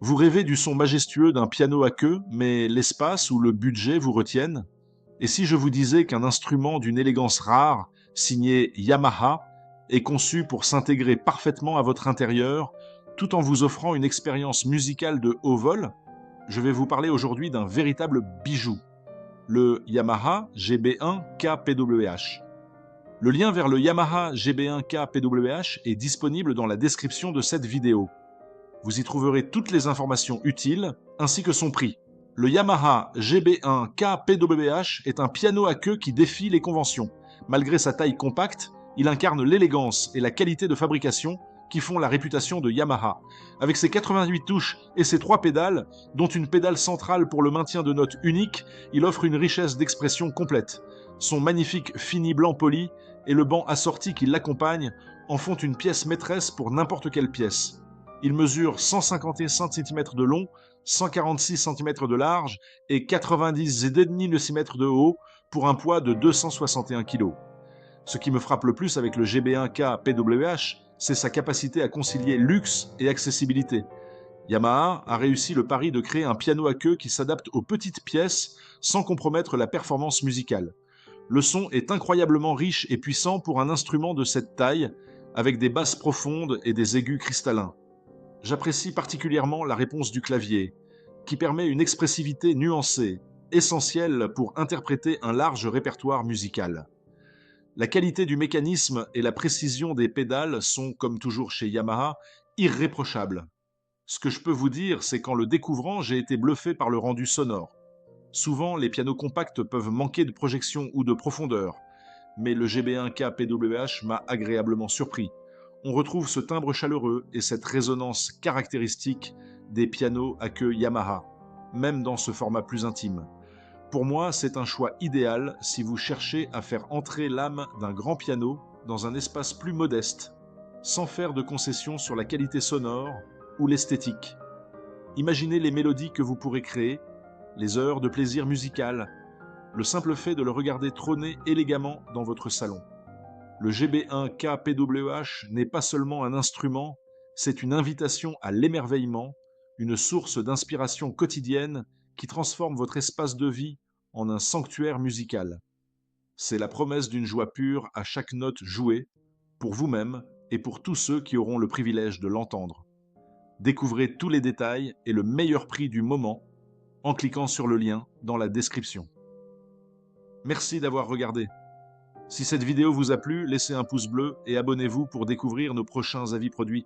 Vous rêvez du son majestueux d'un piano à queue, mais l'espace ou le budget vous retiennent? Et si je vous disais qu'un instrument d'une élégance rare, signé Yamaha, est conçu pour s'intégrer parfaitement à votre intérieur, tout en vous offrant une expérience musicale de haut vol? Je vais vous parler aujourd'hui d'un véritable bijou, le Yamaha GB1 KPWH. Le lien vers le Yamaha GB1 KPWH est disponible dans la description de cette vidéo. Vous y trouverez toutes les informations utiles, ainsi que son prix. Le Yamaha GB1 KPWH est un piano à queue qui défie les conventions. Malgré sa taille compacte, il incarne l'élégance et la qualité de fabrication qui font la réputation de Yamaha. Avec ses 88 touches et ses 3 pédales, dont une pédale centrale pour le maintien de notes uniques, il offre une richesse d'expression complète. Son magnifique fini blanc poli et le banc assorti qui l'accompagne en font une pièce maîtresse pour n'importe quelle pièce. Il mesure 151 cm de long, 146 cm de large et 90,5 cm de haut pour un poids de 261 kg. Ce qui me frappe le plus avec le GB1K PWH, c'est sa capacité à concilier luxe et accessibilité. Yamaha a réussi le pari de créer un piano à queue qui s'adapte aux petites pièces sans compromettre la performance musicale. Le son est incroyablement riche et puissant pour un instrument de cette taille, avec des basses profondes et des aigus cristallins. J'apprécie particulièrement la réponse du clavier, qui permet une expressivité nuancée, essentielle pour interpréter un large répertoire musical. La qualité du mécanisme et la précision des pédales sont, comme toujours chez Yamaha, irréprochables. Ce que je peux vous dire, c'est qu'en le découvrant, j'ai été bluffé par le rendu sonore. Souvent, les pianos compacts peuvent manquer de projection ou de profondeur, mais le GB1K PWH m'a agréablement surpris. On retrouve ce timbre chaleureux et cette résonance caractéristique des pianos à queue Yamaha, même dans ce format plus intime. Pour moi, c'est un choix idéal si vous cherchez à faire entrer l'âme d'un grand piano dans un espace plus modeste, sans faire de concessions sur la qualité sonore ou l'esthétique. Imaginez les mélodies que vous pourrez créer, les heures de plaisir musical, le simple fait de le regarder trôner élégamment dans votre salon. Le GB1K PWH n'est pas seulement un instrument, c'est une invitation à l'émerveillement, une source d'inspiration quotidienne qui transforme votre espace de vie en un sanctuaire musical. C'est la promesse d'une joie pure à chaque note jouée, pour vous-même et pour tous ceux qui auront le privilège de l'entendre. Découvrez tous les détails et le meilleur prix du moment en cliquant sur le lien dans la description. Merci d'avoir regardé. Si cette vidéo vous a plu, laissez un pouce bleu et abonnez-vous pour découvrir nos prochains avis produits.